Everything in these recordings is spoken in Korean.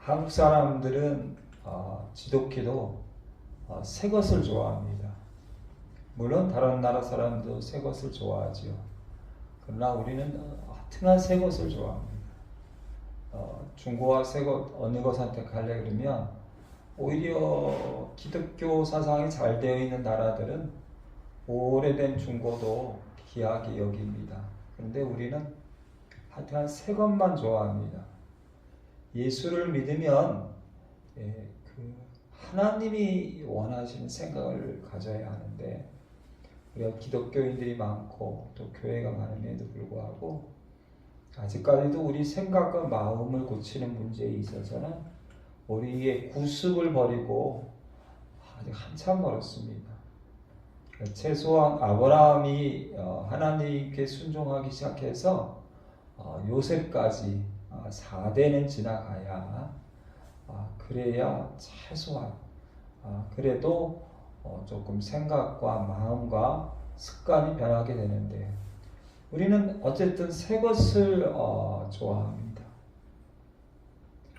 한국 사람들은 지독히도 새 것을 좋아합니다. 물론 다른 나라 사람도 새 것을 좋아하지요. 그러나 우리는 하여튼간 새 것을 좋아합니다. 중고와 새 것 어느 거 선택하려 그러면 오히려 기독교 사상이 잘 되어 있는 나라들은 오래된 중고도 귀하게 여깁니다. 그런데 우리는 하여튼 새 것만 좋아합니다. 예수를 믿으면 하나님이 원하시는 생각을 가져야 하는데 우리가 기독교인들이 많고 또 교회가 많음에도 불구하고 아직까지도 우리 생각과 마음을 고치는 문제에 있어서는 우리의 구습을 버리고 아직 한참 멀었습니다. 최소한 아브라함이 하나님께 순종하기 시작해서 요셉까지 4대는 지나가야 그래야 최소한 그래도 조금 생각과 마음과 습관이 변하게 되는데 우리는 어쨌든 새 것을 좋아합니다.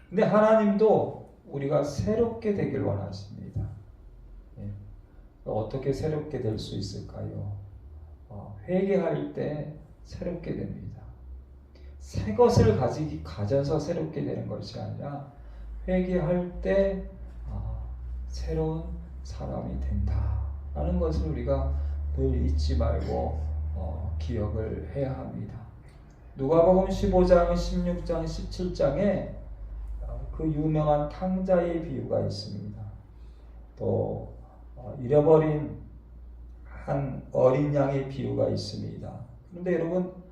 근데 하나님도 우리가 새롭게 되길 원하십니다. 어떻게 새롭게 될 수 있을까요? 회개할 때 새롭게 됩니다. 새 것을 가져서 새롭게 되는 것이 아니라 회개할 때 새로운 사람이 된다라는 것을 우리가 늘 잊지 말고 기억을 해야 합니다. 누가복음 15장, 16장, 17장에 그 유명한 탕자의 비유가 있습니다. 또 잃어버린 한 어린 양의 비유가 있습니다. 그런데 여러분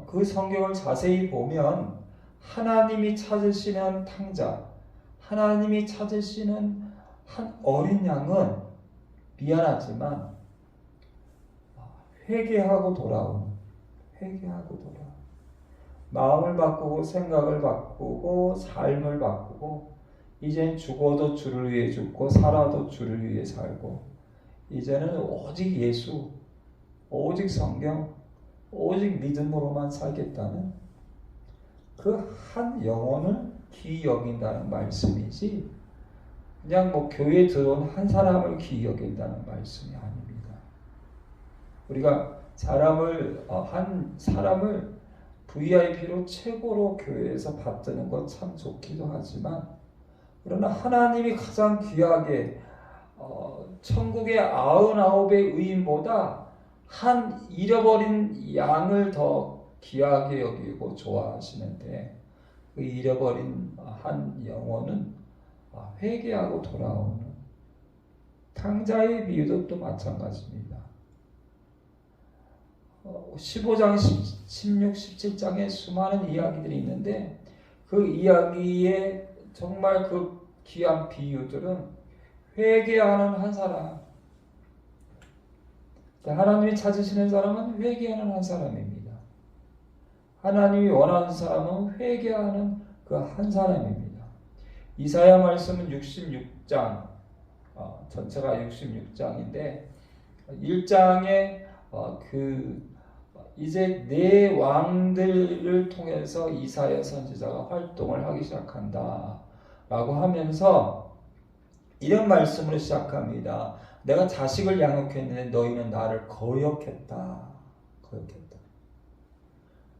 그 성경을 자세히 보면 하나님이 찾으시는 탕자, 하나님이 찾으시는 한 어린 양은 미안하지만 회개하고 돌아오는, 마음을 바꾸고 생각을 바꾸고 삶을 바꾸고 이젠 죽어도 주를 위해 죽고 살아도 주를 위해 살고 이제는 오직 예수, 오직 성경, 오직 믿음으로만 살겠다는 그 한 영혼을 귀히 여긴다는 말씀이지 그냥 교회에 들어온 한 사람을 귀히 여긴다는 말씀이 아닙니다. 우리가 한 사람을 VIP로 최고로 교회에서 받드는 건 참 좋기도 하지만 그러나 하나님이 가장 귀하게 천국의 99의 의인보다 한 잃어버린 양을 더 귀하게 여기고 좋아하시는데 그 잃어버린 한 영혼은 회개하고 돌아오는 탕자의 비유도 또 마찬가지입니다. 15장, 16, 17장에 수많은 이야기들이 있는데 그 이야기에 정말 그 귀한 비유들은 회개하는 한 사람, 하나님이 찾으시는 사람은 회개하는 한 사람입니다. 하나님이 원하는 사람은 회개하는 그 한 사람입니다. 이사야 말씀은 66장, 전체가 66장인데 1장에 이제 내 왕들을 통해서 이사야 선지자가 활동을 하기 시작한다 라고 하면서 이런 말씀으로 시작합니다. 내가 자식을 양육했는데 너희는 나를 거역했다.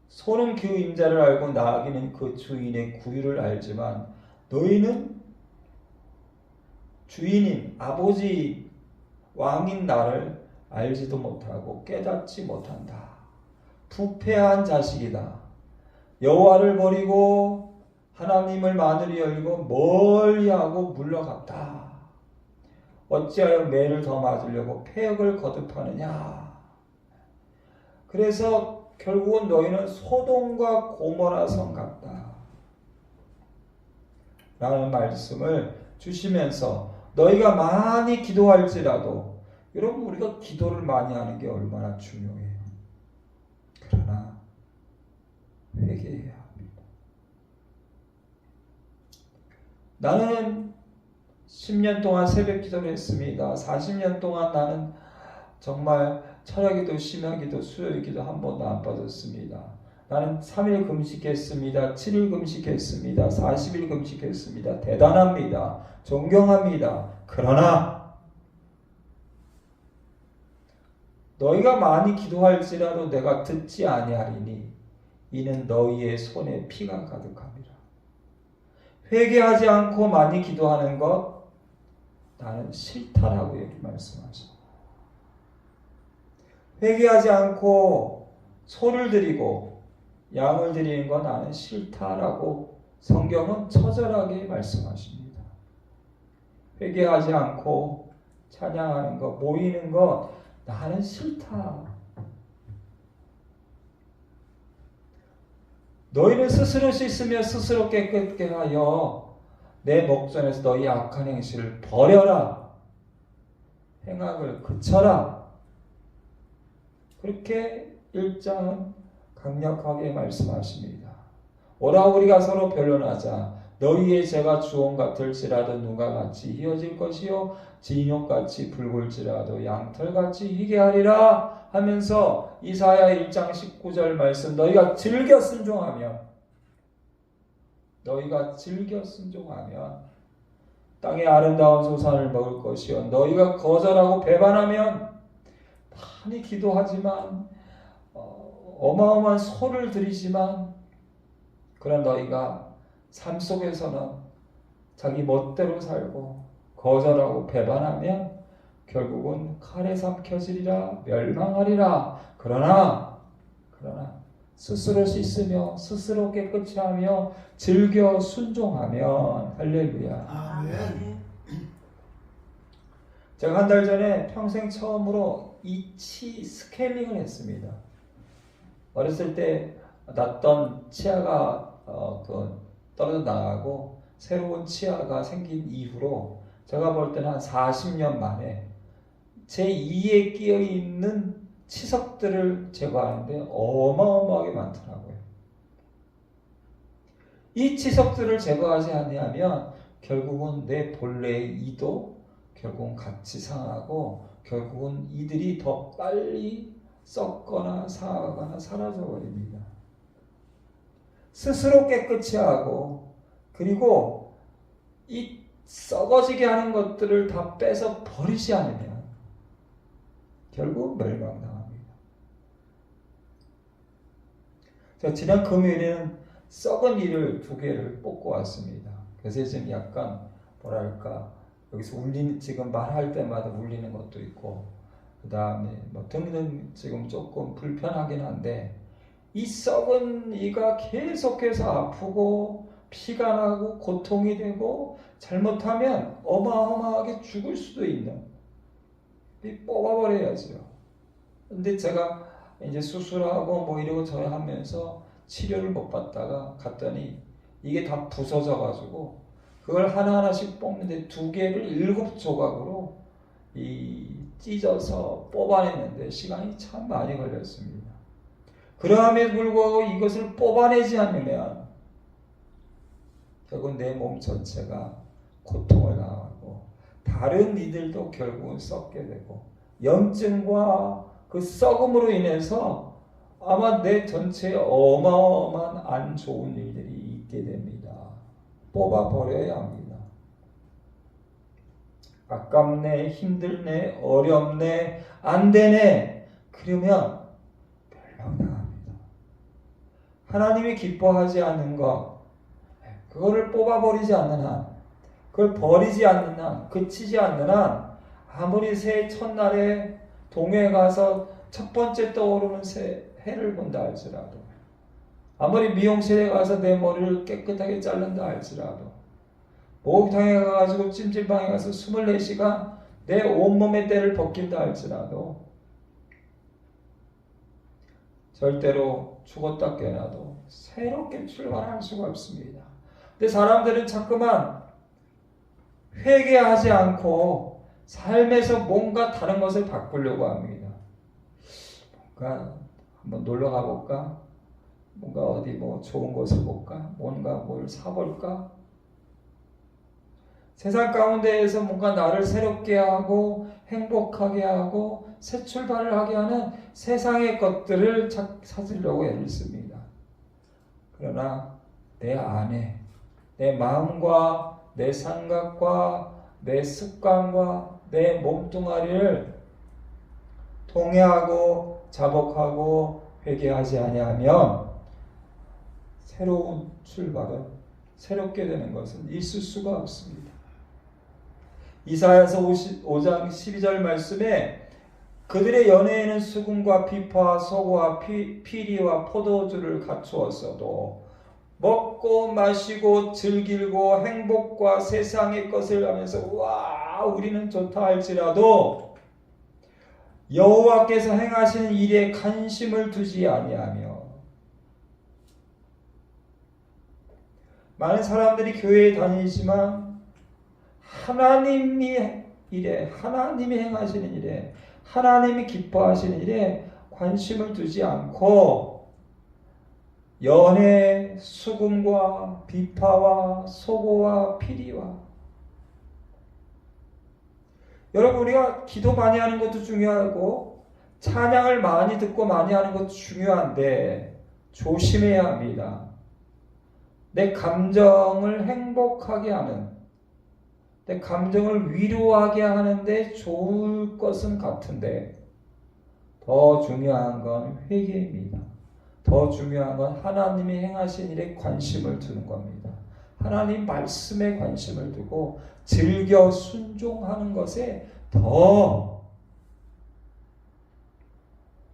소는 그 임자를 알고 나귀는 그 주인의 구유를 알지만 너희는 주인인 아버지 왕인 나를 알지도 못하고 깨닫지 못한다. 부패한 자식이다. 여호와를 버리고 하나님을 마늘이 열리고 멀리하고 물러갔다. 어찌하여 매를 더 맞으려고 패역을 거듭하느냐. 그래서 결국은 너희는 소돔과 고모라 성 같다. 라는 말씀을 주시면서 너희가 많이 기도할지라도 여러분 우리가 기도를 많이 하는 게 얼마나 중요해요. 그러나 회개해야 합니다. 나는 10년 동안 새벽 기도를 했습니다. 40년 동안 나는 정말 철야기도, 심야기도, 수요일기도 한 번도 안 빠졌습니다. 나는 3일 금식했습니다. 7일 금식했습니다. 40일 금식했습니다. 대단합니다. 존경합니다. 그러나 너희가 많이 기도할지라도 내가 듣지 아니하리니 이는 너희의 손에 피가 가득함이라. 회개하지 않고 많이 기도하는 것 나는 싫다라고 이렇게 말씀하죠. 회개하지 않고 소를 드리고 양을 드리는 건 나는 싫다라고 성경은 처절하게 말씀하십니다. 회개하지 않고 찬양하는 것, 모이는 것 나는 싫다. 너희는 스스로 씻으며 스스로 깨끗게 하여 내 목전에서 너희 악한 행실을 버려라. 행악을 그쳐라. 그렇게 1장은 강력하게 말씀하십니다. 오라 우리가 서로 변론하자. 너희의 죄가 주홍 같을지라도 누가 같이 희어질 것이요 진욕같이 붉을지라도 양털같이 희게 하리라 하면서 이사야 1장 19절 말씀 너희가 즐겨 순종하면 땅의 아름다운 소산을 먹을 것이요 너희가 거절하고 배반하면 많이 기도하지만 어마어마한 소를 드리지만 그런 너희가 삶 속에서는 자기 멋대로 살고 거절하고 배반하면 결국은 칼에 삼켜지리라 멸망하리라. 그러나 스스로 씻으며 스스로 깨끗이 하며 즐겨 순종하면 할렐루야. 아멘. 제가 한 달 전에 평생 처음으로 이치 스케일링을 했습니다. 어렸을 때 났던 치아가 떨어져 나가고 새로운 치아가 생긴 이후로 제가 볼 때는 한 40년 만에 제 2에 끼어 있는 치석들을 제거하는데 어마어마하게 많더라고요. 이 치석들을 제거하지 않으면 결국은 내 본래의 이도 결국은 같이 상하고 결국은 이들이 더 빨리 썩거나 상하거나 사라져 버립니다. 스스로 깨끗이 하고 그리고 이 썩어지게 하는 것들을 다 빼서 버리지 않으면 결국 멸망당합니다. 자, 지난 금요일에는 썩은 이를 2개를 뽑고 왔습니다. 그래서 지금 약간 뭐랄까 여기서 지금 말할 때마다 울리는 것도 있고 그 다음에 등은 지금 조금 불편하긴 한데 이 썩은 이가 계속해서 아프고 피가 나고 고통이 되고 잘못하면 어마어마하게 죽을 수도 있는 뽑아버려야죠. 근데 제가 이제 수술하고 이러고 저러 하면서 치료를 못 받다가 갔더니 이게 다 부서져 가지고 그걸 하나하나씩 뽑는데 2개를 7조각으로 찢어서 뽑아내는데 시간이 참 많이 걸렸습니다. 그러함에도 불구하고 이것을 뽑아내지 않으면 결국 내 몸 전체가 고통을 당하고 다른 이들도 결국은 썩게 되고 염증과 그 썩음으로 인해서 아마 내 전체에 어마어마한 안 좋은 일들이 있게 됩니다. 뽑아버려야 합니다. 아깝네, 힘들네, 어렵네, 안 되네. 그러면 멸망당합니다. 하나님이 기뻐하지 않는 것, 그거를 뽑아버리지 않는 한, 그걸 버리지 않는 한, 그치지 않는 한, 아무리 새해 첫날에 동해에 가서 첫 번째 떠오르는 해를 본다 할지라도, 아무리 미용실에 가서 내 머리를 깨끗하게 자른다 할지라도, 목욕탕에 가가지고 찜질방에 가서 24시간 내 온몸의 때를 벗긴다 할지라도 절대로 죽었다 깨어나도 새롭게 출발할 수가 없습니다. 근데 사람들은 자꾸만 회개하지 않고 삶에서 뭔가 다른 것을 바꾸려고 합니다. 뭔가 한번 놀러 가볼까? 뭔가 어디 좋은 곳을 볼까? 뭔가 뭘 사볼까? 세상 가운데에서 뭔가 나를 새롭게 하고 행복하게 하고 새 출발을 하게 하는 세상의 것들을 찾으려고 애를 씁니다. 그러나 내 안에 내 마음과 내 생각과 내 습관과 내 몸뚱아리를 통회하고 자복하고 회개하지 아니하면 새로운 출발은 새롭게 되는 것은 있을 수가 없습니다. 이사야서 5장 12절 말씀에 그들의 연회에는 수금과 비파와 소고와 피리와 포도주를 갖추었어도 먹고 마시고 즐기고 행복과 세상의 것을 하면서 와 우리는 좋다 할지라도 여호와께서 행하시는 일에 관심을 두지 아니하며 많은 사람들이 교회에 다니지만 하나님이 하나님이 행하시는 일에 하나님이 기뻐하시는 일에 관심을 두지 않고 연회, 수금과 비파와 소고와 피리와 여러분 우리가 기도 많이 하는 것도 중요하고 찬양을 많이 듣고 많이 하는 것도 중요한데 조심해야 합니다. 내 감정을 행복하게 하는 내 감정을 위로하게 하는데 좋을 것은 같은데 더 중요한 건 회개입니다. 더 중요한 건 하나님이 행하신 일에 관심을 두는 겁니다. 하나님 말씀에 관심을 두고 즐겨 순종하는 것에 더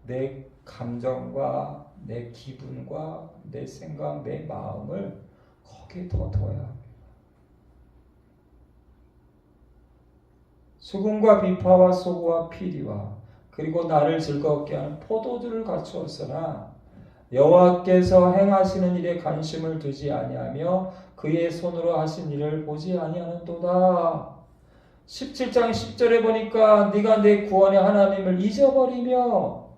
내 감정과 내 기분과 내 생각, 내 마음을 거기에 더 둬야 합니다. 수금과 비파와 소고와 피리와 그리고 나를 즐겁게 하는 포도주를 갖추었으나 여호와께서 행하시는 일에 관심을 두지 아니하며 그의 손으로 하신 일을 보지 아니하는도다. 17장 10절에 보니까 네가 내 구원의 하나님을 잊어버리며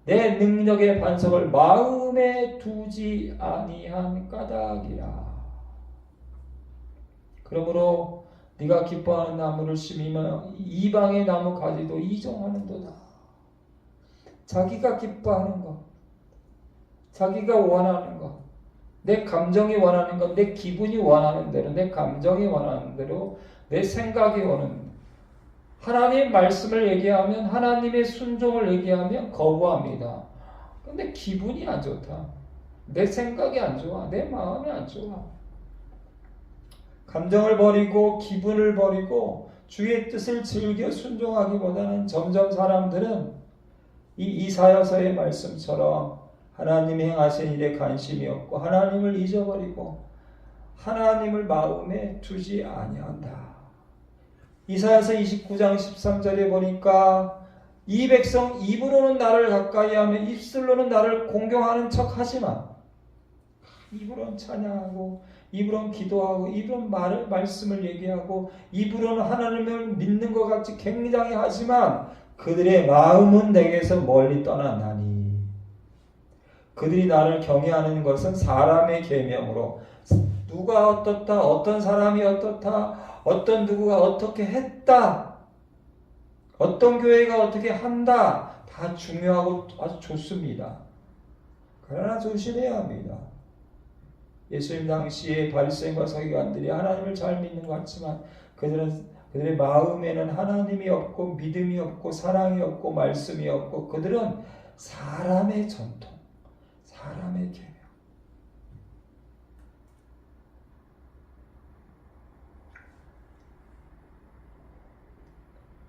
내 능력의 반석을 마음에 두지 아니한 까닭이라. 그러므로 네가 기뻐하는 나무를 심으며 이방의 나무 가지도 이종하는도다. 자기가 기뻐하는 것, 자기가 원하는 것, 내 감정이 원하는 것, 내 기분이 원하는 대로, 내 감정이 원하는 대로, 내 생각이 원하는 하나님 말씀을 얘기하면 하나님의 순종을 얘기하면 거부합니다. 근데 기분이 안 좋다. 내 생각이 안 좋아. 내 마음이 안 좋아. 감정을 버리고 기분을 버리고 주의 뜻을 즐겨 순종하기보다는 점점 사람들은 이 이사야서의 말씀처럼 하나님이 행하신 일에 관심이 없고 하나님을 잊어버리고 하나님을 마음에 두지 아니한다. 이사야서 29장 13절에 보니까 이 백성 입으로는 나를 가까이 하며 입술로는 나를 공경하는 척 하지만 입으로는 찬양하고 입으로는 기도하고 입으로는 말씀을 얘기하고 입으로는 하나님을 믿는 것 같이 굉장히 하지만 그들의 마음은 내게서 멀리 떠나나니 그들이 나를 경외하는 것은 사람의 계명으로 누가 어떻다 어떤 사람이 어떻다 어떤 누구가 어떻게 했다 어떤 교회가 어떻게 한다 다 중요하고 아주 좋습니다. 그러나 조심해야 합니다. 예수님 당시에 바리새인과 서기관들이 하나님을 잘 믿는 것 같지만 그들의 마음에는 하나님이 없고 믿음이 없고 사랑이 없고 말씀이 없고 그들은 사람의 전통, 사람의 계명.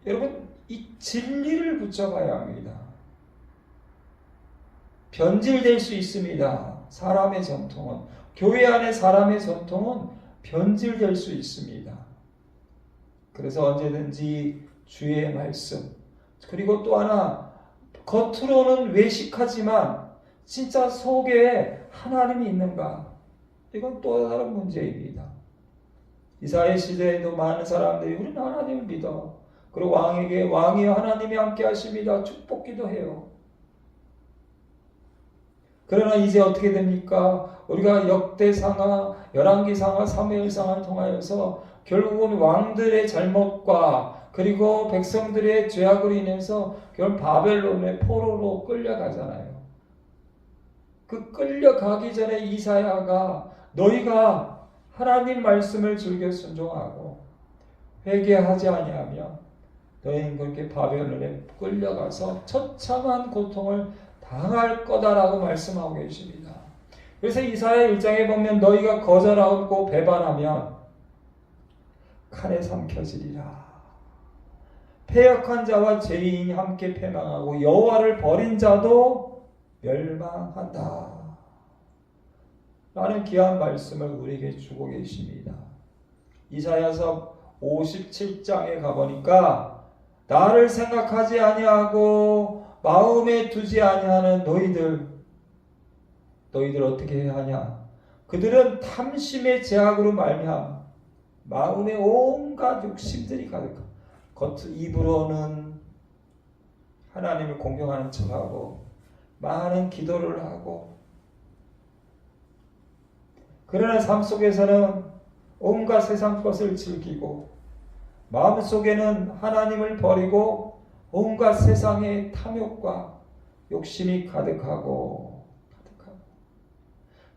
여러분 이 진리를 붙잡아야 합니다. 변질될 수 있습니다. 사람의 전통은 교회 안에 사람의 전통은 변질될 수 있습니다. 그래서 언제든지 주의 말씀 그리고 또 하나 겉으로는 외식하지만 진짜 속에 하나님이 있는가 이건 또 다른 문제입니다. 이사야 시대에도 많은 사람들이 우리는 하나님을 믿어 그리고 왕에게 왕이여 하나님이 함께 하십니다 축복기도 해요. 그러나 이제 어떻게 됩니까? 우리가 역대상하, 열왕기상하, 사무엘상하를 통하여서 결국은 왕들의 잘못과 그리고 백성들의 죄악으로 인해서 결국 바벨론의 포로로 끌려가잖아요. 그 끌려가기 전에 이사야가 너희가 하나님 말씀을 즐겨 순종하고 회개하지 아니하면 너희는 그렇게 바벨론에 끌려가서 처참한 고통을 당할 거다라고 말씀하고 계십니다. 그래서 이사야 1장에 보면 너희가 거절하고 배반하면 칼에 삼켜지리라. 패역한 자와 죄인이 함께 패망하고 여호와를 버린 자도 멸망한다. 라는 귀한 말씀을 우리에게 주고 계십니다. 이사야서 57장에 가보니까 나를 생각하지 아니하고 마음에 두지 아니하는 너희들 어떻게 해야 하냐? 그들은 탐심의 제약으로 말미암아 마음에 온갖 욕심들이 가득하고 입으로는 하나님을 공경하는 척하고 많은 기도를 하고 그러나 삶 속에서는 온갖 세상 것을 즐기고 마음속에는 하나님을 버리고 온갖 세상의 탐욕과 욕심이 가득하고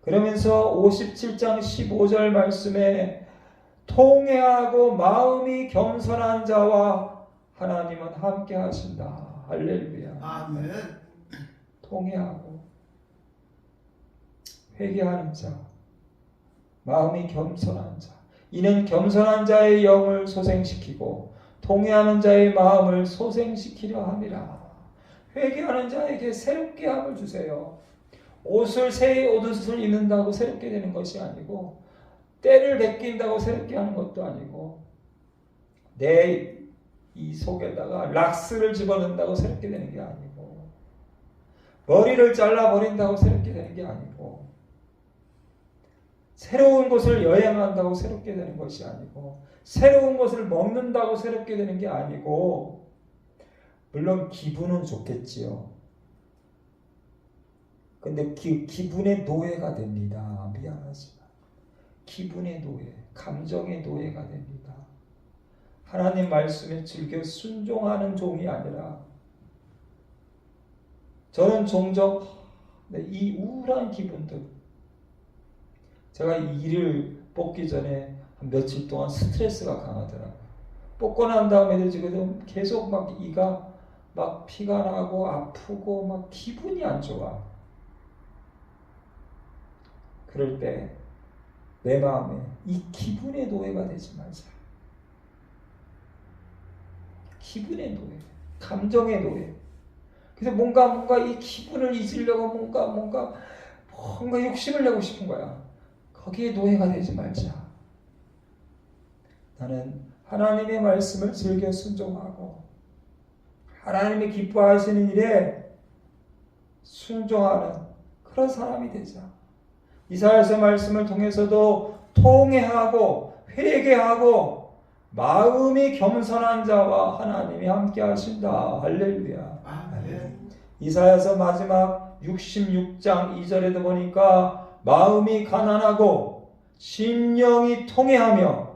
그러면서 57장 15절 말씀에 통회하고 마음이 겸손한 자와 하나님은 함께 하신다. 할렐루야. 아멘. 통회하고 회개하는 자, 마음이 겸손한 자, 이는 겸손한 자의 영을 소생시키고 통회하는 자의 마음을 소생시키려 함이라. 회개하는 자에게 새롭게 함을 주세요. 새 옷을 입는다고 새롭게 되는 것이 아니고 때를 베낀다고 새롭게 하는 것도 아니고 내 이 속에다가 락스를 집어넣는다고 새롭게 되는 게 아니고 머리를 잘라버린다고 새롭게 되는 게 아니고 새로운 곳을 여행한다고 새롭게 되는 것이 아니고 새로운 것을 먹는다고 새롭게 되는 게 아니고 물론 기분은 좋겠지요. 근데 기분의 노예가 됩니다. 미안하지만 기분의 노예, 감정의 노예가 됩니다. 하나님 말씀에 즐겨 순종하는 종이 아니라 저는 종종 이 우울한 기분들 제가 일을 뽑기 전에 한 며칠 동안 스트레스가 강하더라고요. 뽑고 난 다음에도 지금 계속 막 이가 막 피가 나고 아프고 막 기분이 안 좋아. 그럴 때 내 마음에 이 기분의 노예가 되지 말자. 기분의 노예, 감정의 노예. 그래서 뭔가 이 기분을 잊으려고 뭔가 욕심을 내고 싶은 거야. 거기에 노예가 되지 말자. 나는 하나님의 말씀을 즐겨 순종하고 하나님이 기뻐하시는 일에 순종하는 그런 사람이 되자. 이사야서 말씀을 통해서도 통회하고 회개하고 마음이 겸손한 자와 하나님이 함께 하신다. 할렐루야. 아멘. 이사야서 마지막 66장 2절에도 보니까 마음이 가난하고 심령이 통회하며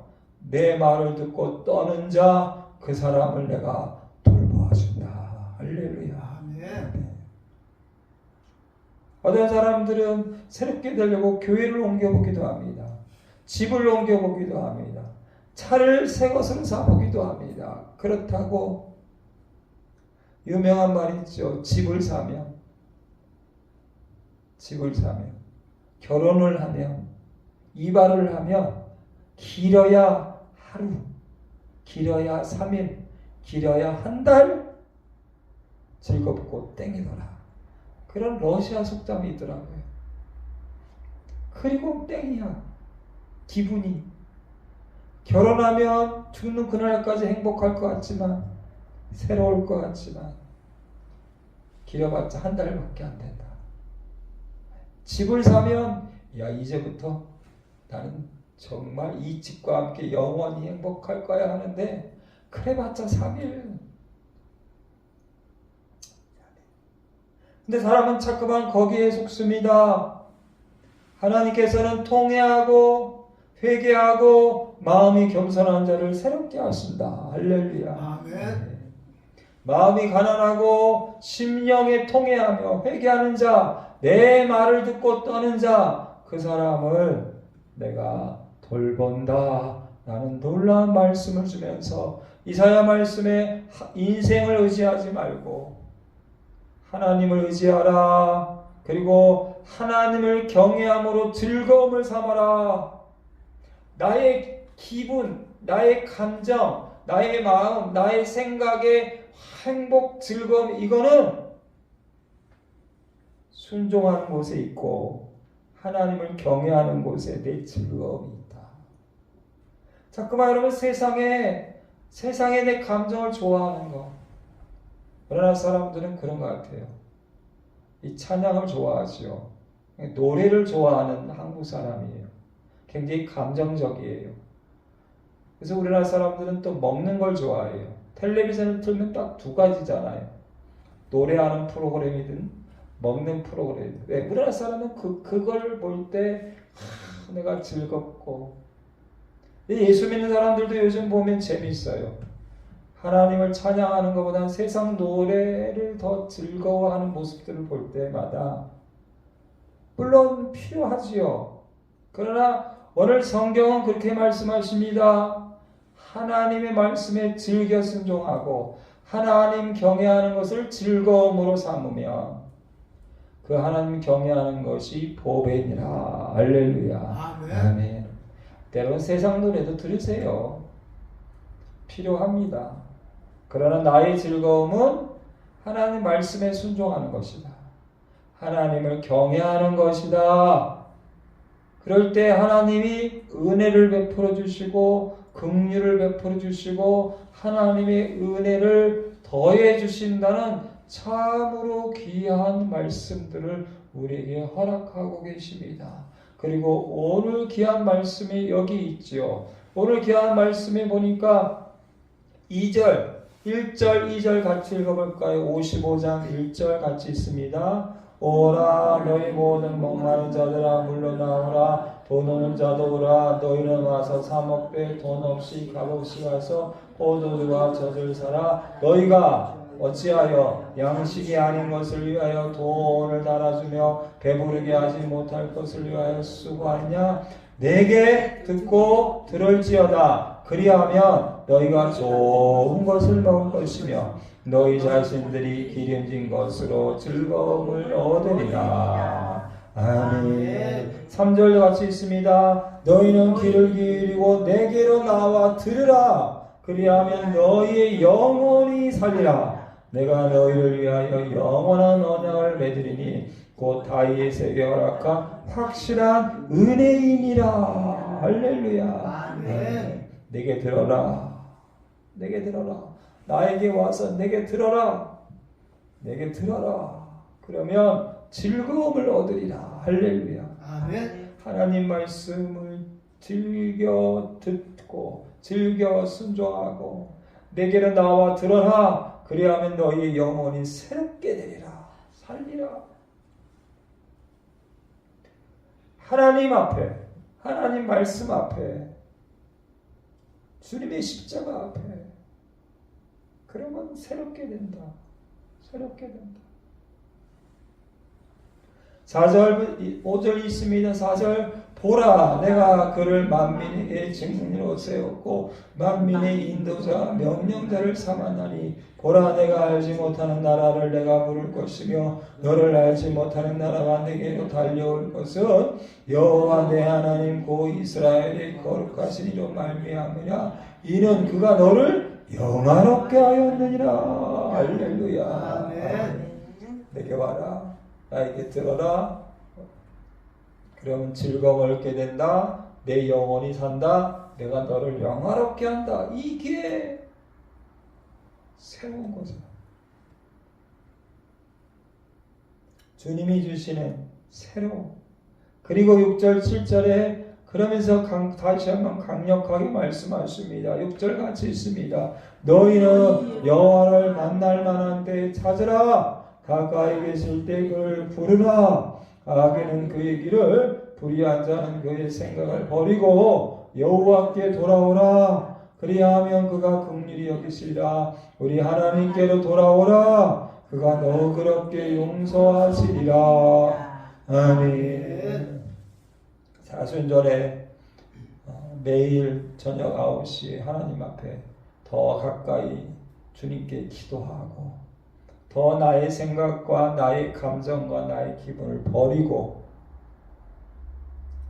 내 말을 듣고 떠는 자 그 사람을 내가 돌보아준다. 할렐루야. 아멘. 어떤 사람들은 새롭게 되려고 교회를 옮겨보기도 합니다. 집을 옮겨보기도 합니다. 차를 새 것으로 사보기도 합니다. 그렇다고 유명한 말이 있죠. 집을 사면 결혼을 하면 이발을 하면 길어야 하루, 길어야 3일, 길어야 한 달 즐겁고 땡이더라. 그런 러시아 속담이 있더라고요. 그리고 땡이야. 기분이. 결혼하면 죽는 그날까지 행복할 것 같지만 새로울 것 같지만 길어봤자 한 달밖에 안 된다. 집을 사면 야 이제부터 나는 정말 이 집과 함께 영원히 행복할 거야 하는데 그래봤자 3일. 근데 사람은 자꾸만 거기에 속습니다. 하나님께서는 통회하고 회개하고 마음이 겸손한 자를 새롭게 하신다. 할렐루야. 아멘. 마음이 가난하고 심령에 통회하며 회개하는 자 내 말을 듣고 떠는 자 그 사람을 내가 돌본다 라는 놀라운 말씀을 주면서 이사야 말씀에 인생을 의지하지 말고 하나님을 의지하라. 그리고 하나님을 경외함으로 즐거움을 삼아라. 나의 기분, 나의 감정, 나의 마음, 나의 생각의 행복, 즐거움, 이거는 순종하는 곳에 있고 하나님을 경외하는 곳에 내 즐거움이 있다. 자꾸만 여러분 세상에 내 감정을 좋아하는 거. 우리나라 사람들은 그런 것 같아요. 이 찬양을 좋아하죠. 노래를 좋아하는 한국 사람이에요. 굉장히 감정적이에요. 그래서 우리나라 사람들은 또 먹는 걸 좋아해요. 텔레비전을 틀면 딱 두 가지잖아요. 노래하는 프로그램이든 먹는 프로그램. 왜? 우리나라 사람은 그걸 볼 때 내가 즐겁고. 예수 믿는 사람들도 요즘 보면 재밌어요. 하나님을 찬양하는 것보다는 세상 노래를 더 즐거워하는 모습들을 볼 때마다 물론 필요하지요. 그러나 오늘 성경은 그렇게 말씀하십니다. 하나님의 말씀에 즐겨 순종하고 하나님 경외하는 것을 즐거움으로 삼으며 그 하나님 경외하는 것이 보배니라. 할렐루야. 아멘. 때로는 세상 노래도 들으세요. 필요합니다. 그러나 나의 즐거움은 하나님 말씀에 순종하는 것이다. 하나님을 경외하는 것이다. 그럴 때 하나님이 은혜를 베풀어 주시고 긍휼을 베풀어 주시고 하나님의 은혜를 더해 주신다는 참으로 귀한 말씀들을 우리에게 허락하고 계십니다. 그리고 오늘 귀한 말씀이 여기 있지요. 오늘 귀한 말씀에 보니까 2절, 1절, 2절 같이 읽어볼까요? 55장 1절 같이 있습니다. 오라 너희 모든 목마른 자들아 물러나오라. 돈 없는 자도 오라. 너희는 와서 사 먹되 돈 없이 값없이 가서 포도주와 젖을 사라. 너희가 어찌하여 양식이 아닌 것을 위하여 돈을 달아주며 배부르게 하지 못할 것을 위하여 수고하느냐? 내게 듣고 들을지어다. 그리하면 너희가 좋은 것을 먹을 것이며 너희 자신들이 기름진 것으로 즐거움을 얻으리라. 아멘. 3절 같이 있습니다. 너희는 귀를 기울이고 내게로 나와 들으라. 그리하면 너희의 영혼이 살리라. 내가 너희를 위하여 영원한 언약을 맺으리니 곧 다윗에게 허락한 확실한 은혜이니라. 할렐루야. 아멘. 내게 들어라. 내게 들어라. 나에게 와서 내게 들어라. 내게 들어라. 그러면 즐거움을 얻으리라. 할렐루야. 아멘. 하나님 말씀을 즐겨 듣고 즐겨 순종하고 내게로 나와 들어라. 그리하면 너희의 영혼이 새롭게 되리라. 살리라. 하나님 앞에, 하나님 말씀 앞에, 주님의 십자가 앞에 그러면 새롭게 된다. 새롭게 된다. 4절, 5절이 있습니다. 4절 보라 내가 그를 만민에게 증인으로 세웠고 만민의 인도자 명령자를 삼았나니 보라 내가 알지 못하는 나라를 내가 부를 것이며 너를 알지 못하는 나라가 내게로 달려올 것은 여호와 내 하나님 고 이스라엘의 거룩하신 이로 말미암으냐 이는 그가 너를 영화롭게 하였느니라. 할렐루야. 아멘. 내게 와라. 나에게 들어라. 그러면 즐거움을 얻게 된다. 내 영혼이 산다. 내가 너를 영화롭게 한다. 이게 새로운 거죠. 주님이 주시는 새로운. 그리고 6절 7절에 그러면서 다시 한번 강력하게 말씀하십니다. 6절 같이 있습니다. 너희는 여호와를 만날 만한 때 찾으라. 가까이 계실 때 그를 부르라. 악인은 그의 길을 불의한 자는 그의 생각을 버리고 여호와께 돌아오라. 그리하면 그가 긍휼히 여기시리라. 우리 하나님께로 돌아오라. 그가 너그럽게 용서하시리라. 아멘. 사순절에 매일 저녁 9시에 하나님 앞에 더 가까이 주님께 기도하고 더 나의 생각과 나의 감정과 나의 기분을 버리고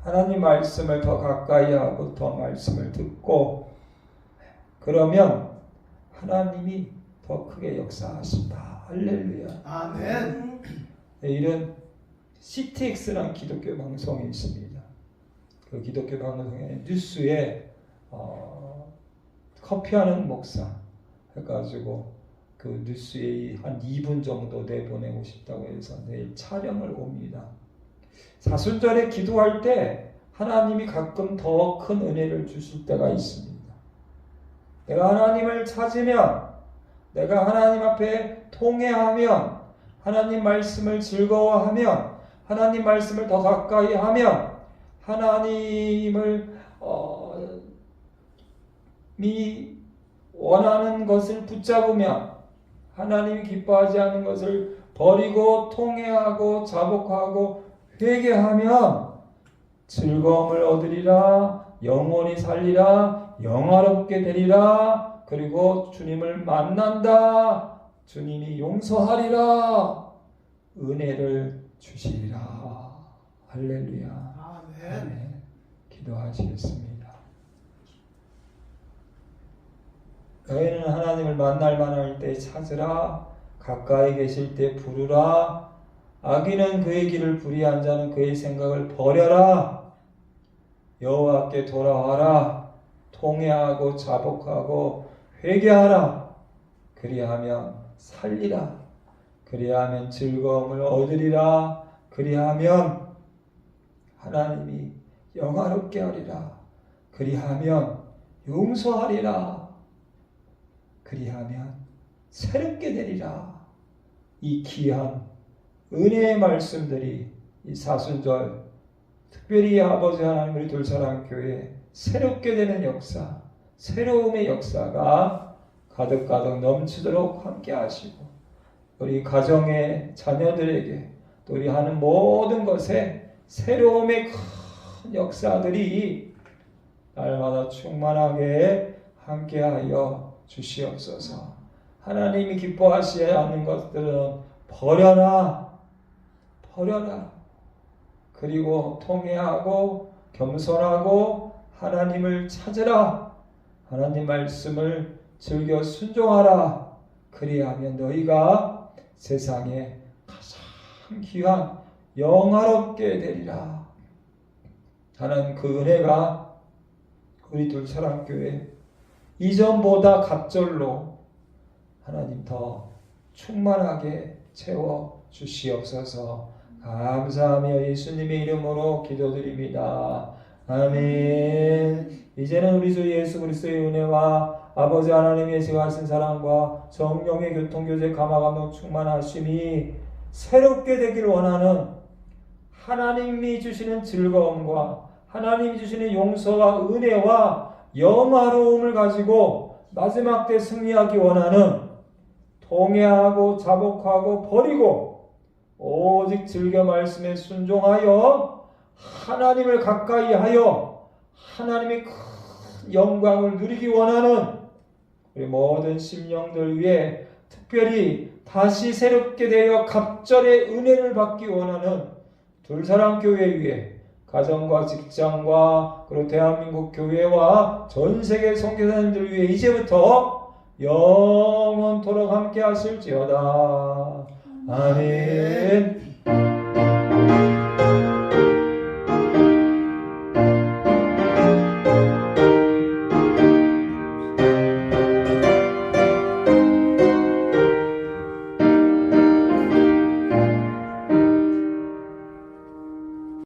하나님 말씀을 더 가까이 하고 더 말씀을 듣고 그러면 하나님이 더 크게 역사하신다. 할렐루야. 아멘. 이런 CTX라는 기독교 방송이 있습니다. 그 기독교 방송에 뉴스에 커피하는 목사 해가지고 그 뉴스에 한 2분 정도 내보내고 싶다고 해서 내일 촬영을 옵니다. 사순절에 기도할 때 하나님이 가끔 더 큰 은혜를 주실 때가 있습니다. 내가 하나님을 찾으면, 내가 하나님 앞에 통회하면, 하나님 말씀을 즐거워하면, 하나님 말씀을 더 가까이 하면, 하나님을 원하는 것을 붙잡으면, 하나님이 기뻐하지 않는 것을 버리고 통회하고 자복하고 회개하면 즐거움을 얻으리라, 영원히 살리라, 영화롭게 되리라, 그리고 주님을 만난다, 주님이 용서하리라, 은혜를 주시리라. 할렐루야. 아멘. 기도하시겠습니다. 너희는 하나님을 만날 만할 때 찾으라, 가까이 계실 때 부르라, 악인은 그의 길을 불의한 자는 그의 생각을 버려라, 여호와께 돌아와라, 통회하고 자복하고 회개하라, 그리하면 살리라, 그리하면 즐거움을 얻으리라, 그리하면 하나님이 영화롭게 하리라, 그리하면 용서하리라, 그리하면 새롭게 되리라. 이 귀한 은혜의 말씀들이 이 사순절, 특별히 아버지 하나님 우리 둘사랑교회 새롭게 되는 역사, 새로움의 역사가 가득가득 넘치도록 함께 하시고 우리 가정의 자녀들에게 또 우리 하는 모든 것에 새로움의 큰 역사들이 날마다 충만하게 함께하여 주시옵소서. 하나님이 기뻐하시지 않는 것들은 버려라. 그리고 통회하고 겸손하고 하나님을 찾으라. 하나님 말씀을 즐겨 순종하라. 그리하면 너희가 세상에 가장 귀한 영화롭게 되리라. 하나님 그 은혜가 우리 둘사랑교회 이전보다 갑절로 하나님 더 충만하게 채워 주시옵소서. 감사하며 예수님의 이름으로 기도드립니다. 아멘. 이제는 우리 주 예수 그리스도의 은혜와 아버지 하나님의 지가하신 사랑과 성령의 교통교제 감화감동 충만하심이 새롭게 되길 원하는 하나님이 주시는 즐거움과 하나님이 주시는 용서와 은혜와 영화로움을 가지고 마지막 때 승리하기 원하는 통회하고 자복하고 버리고 오직 즐겨 말씀에 순종하여 하나님을 가까이 하여 하나님의 큰 영광을 누리기 원하는 우리 모든 심령들 위해 특별히 다시 새롭게 되어 갑절의 은혜를 받기 원하는 둘사랑교회 위에 가정과 직장과 그리고 대한민국 교회와 전 세계 선교사님들 위해 이제부터 영원토록 함께 하실지어다. 아멘.